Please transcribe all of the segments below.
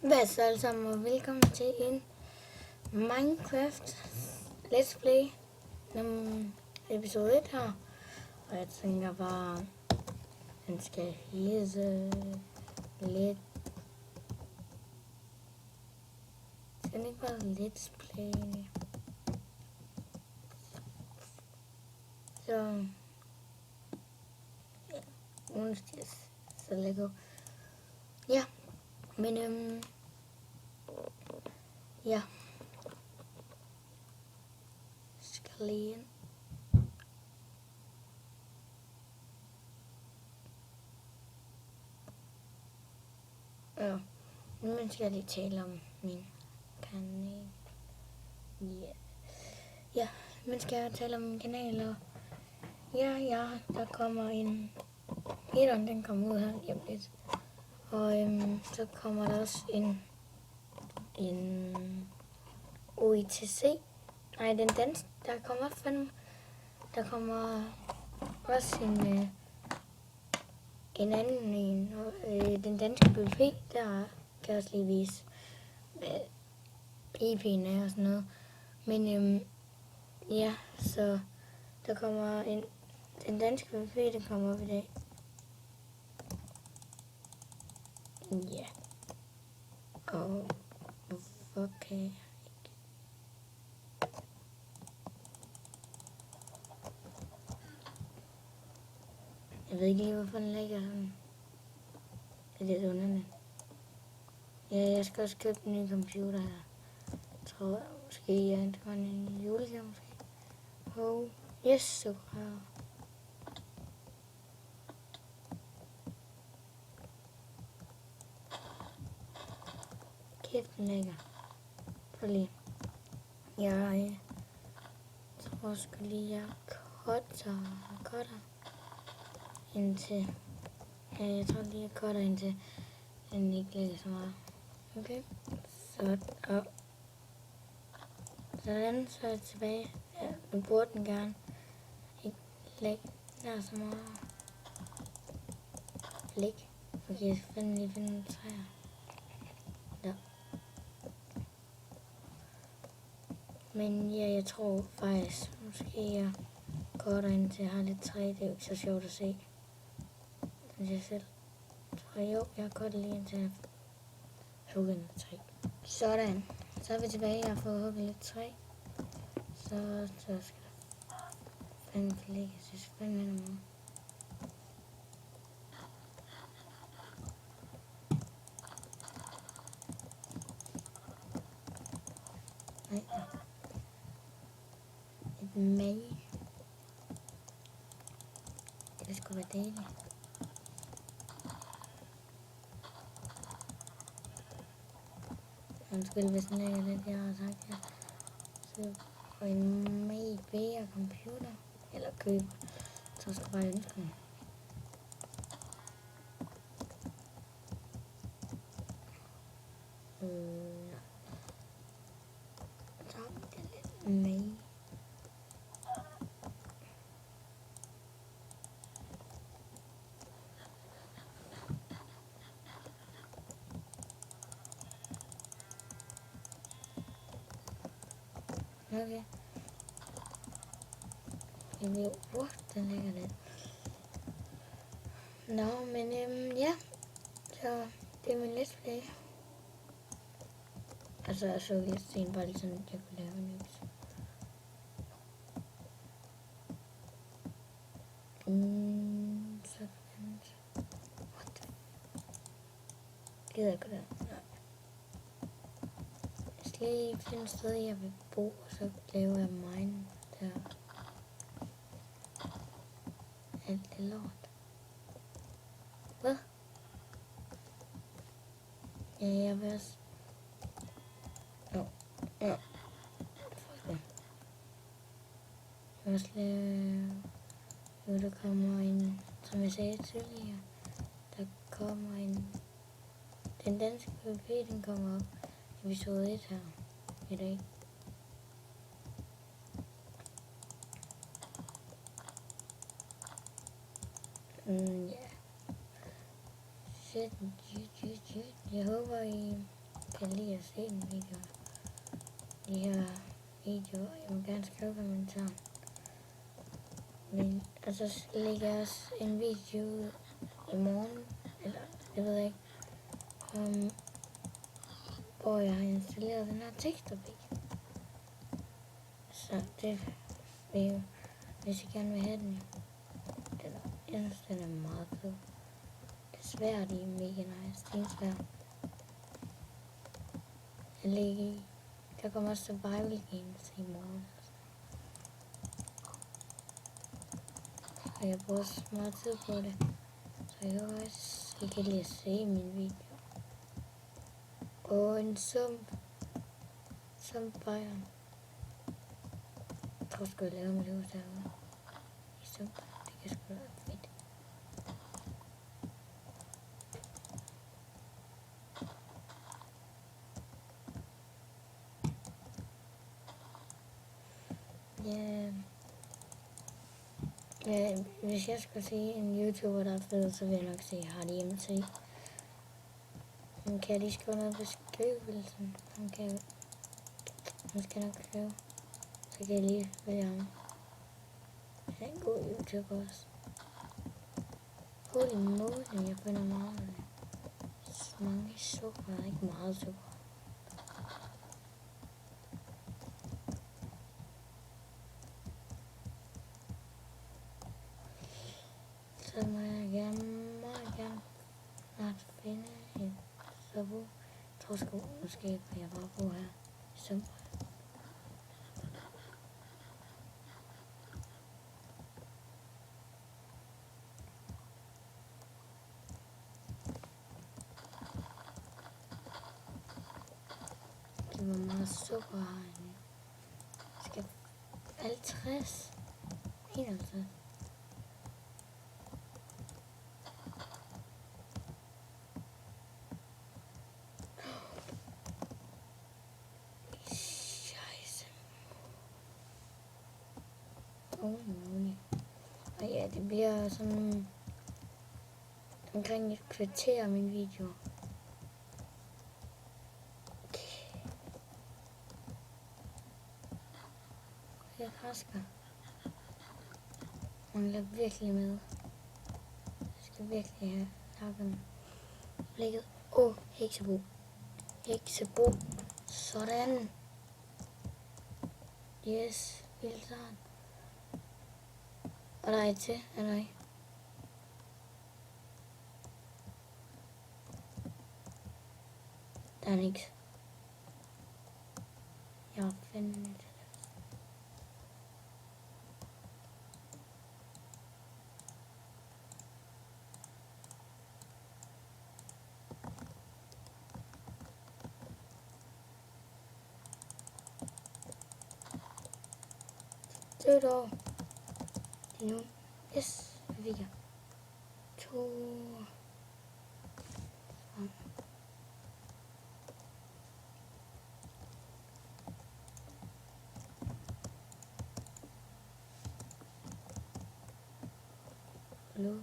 Hvad så alle sammen, og velkommen til en Minecraft Let's Play episode 1 her. Og jeg tænker bare, den skal hedde lidt... Skal den ikke bare Let's Play? Så... Ja, onsdags, så Lego. Ja, men ja. Skal lige ind. Ja, nu skal jeg lige tale om min kanal. Ja, nu skal jeg tale om min kanal, og ja, der kommer en... Etteren, den kommer ud her lige om lidt. Og så kommer der også en OITC. Nej, den dansk. Der kommer også en anden en. Den danske PvP, der kan jeg også lige vise, hvad IP'en er og sådan noget. Men ja, så der kommer den danske PvP, den kommer op i dag. Ja. Og hvorfor kan jeg ikke? Jeg ved ikke lige, hvorfor den ligger sådan. Det er lidt underligt. Ja, jeg skal også købe en ny computer her. Jeg tror måske, det var en julegave måske. Oh, yes, så bra. Kæft, den ligger. Prøv lige. Jeg tror sgu lige, jeg cutter indtil... Ja, jeg tror lige, jeg cutter indtil den ikke ligger så meget. Okay. Sådan, så er jeg tilbage. Ja, nu burde den gerne ikke ligge der så meget. Blik. Okay, jeg skal lige finde en træer. Der. Men ja, jeg tror faktisk, måske jeg cutter indtil jeg har lidt træ. Det er jo ikke så sjovt at se. Synes jeg selv. Så jo, jeg cutter lige indtil jeg hugger en træ. Sådan. Så er vi tilbage. Jeg har fået hugget lidt træ. Så skal der fandme ligge. Jeg synes fandme noget. Nej. Et mag. Det skulle være dejligt. Undskyld, hvis den ligger lidt, jeg har sagt her. Så får en mag bedre computer. Eller købe. Så skal jeg bare ønske den. Så har vi det lidt mag. Okay. Jeg ved, hvor den ligger lidt. Nå, men ja. Så det er min let's play. Altså, jeg så lidt sen, bare lige sådan, at jeg kunne lave en øvelse. Så fandt. What the? Gider jeg gøre det? Nej. Jeg skal lige finde et sted, jeg vil bo, og så laver jeg mine der. Alt det lort. Hvad? Ja, jeg vil også... Ja. Jeg vil også lave... Jo, der kommer en... Som jeg sagde tidligere, der kommer en... Den danske PvP, den kommer op i episode 1 her i dag. Ja. Jeg håber, I kan lide at se en video. De her videoer, jeg må gerne skrive kommentarer. Men, og så lægger jeg også en video ud i morgen, eller jeg ved ikke, hvor jeg har installeret den her tekstopik. Så det vil jo, hvis I gerne vil have den, eller jeg synes, den er meget fed. Det er svært, de er mega nice, det er svært. Jeg lægger i, der kommer også survival games i morgen. Og jeg bruger så meget tid på det, så jeg håber også, I kan lige at se min video. Og en sumpbejren. Jeg tror sgu, jeg laver mit hus derude. I sump, det kan sgu være fedt. Ja, hvis jeg skulle se en YouTuber, der er fed, så vil jeg nok sige Hardy MT. Han kan lige skrive noget på beskrivelsen. Han skal nok skrive. Så kan jeg lige vælge ham. Han er en god YouTuber også. Holy moly, jeg finder meget af det. Så mange sukker, ikke meget sukker. Så må jeg meget gerne snart finde en servo. Jeg tror sgu måske, at jeg bare bor her i Sømper. Det var meget sukker herinde. Jeg skal 50. 51. Og ja, det bliver sådan omkring et kvarter min video. Okay. Jeg rasker. Man lader virkelig med. Jeg skal virkelig have lavet blikket. Heksebo. Heksebo. Sådan. Yes, filteren. Og der er et til, eller ikke? Der er niks. Jeg finder det. Det er dog. Det er nu. Yes, det fik jeg. 2. Hallo.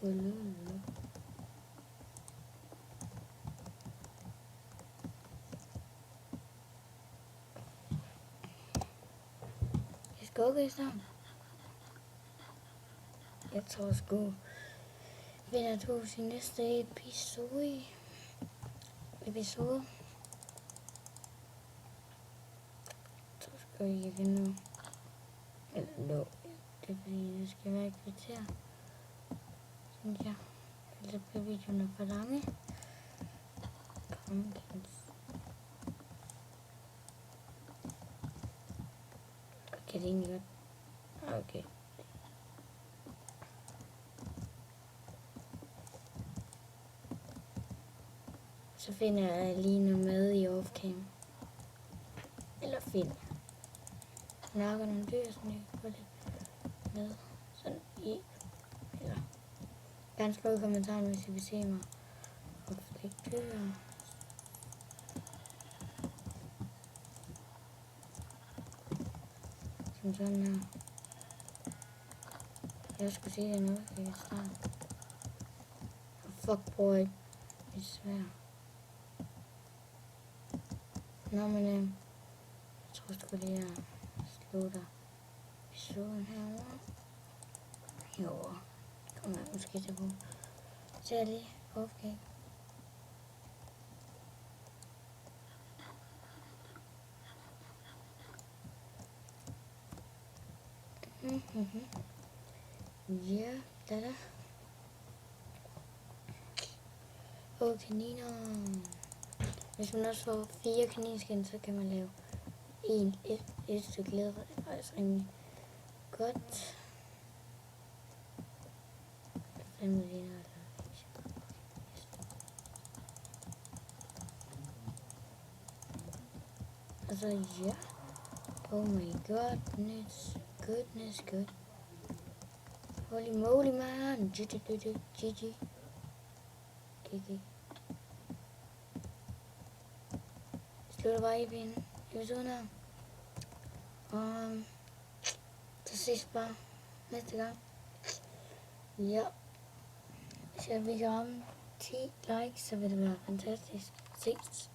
Hallo. Let's go, guys. Jeg tror sgu, vinder du sin næste episode. Jeg tror sgu, jeg kan nå. Eller det er fordi, det skal være et kvarter. Synes jeg. Ellers bliver videoerne for lange. Pumpkins. Okay, det er egentlig godt. Okay. Så finder jeg lige noget med i offcam. Eller finder. Nakker nogle dyr, som jeg kan få lidt med. Sådan i. Eller. Gerne skrive i kommentaren, hvis I vil se mig. Og flække dyr. Som sådan her. Jeg skulle sige det nu, jeg kan starte. Fuck boy. desværre. Nå, men jeg tror sgu lige, jeg slutter episoden herovre. Jo, kommer jeg måske til på. Så jeg lige okay. Ja, da. Og kaniner. Hvis man også får 4 kaninskin, så kan man lave et stykke læder. Det er faktisk rimelig godt. Altså, ja. Oh my goodness. Good. Holy moly, man. GG. Slutter bare episoden her. Så ses bare næste gang. Ja. Hvis jeg vil ramme 10 likes, så vil det være fantastisk. Ses.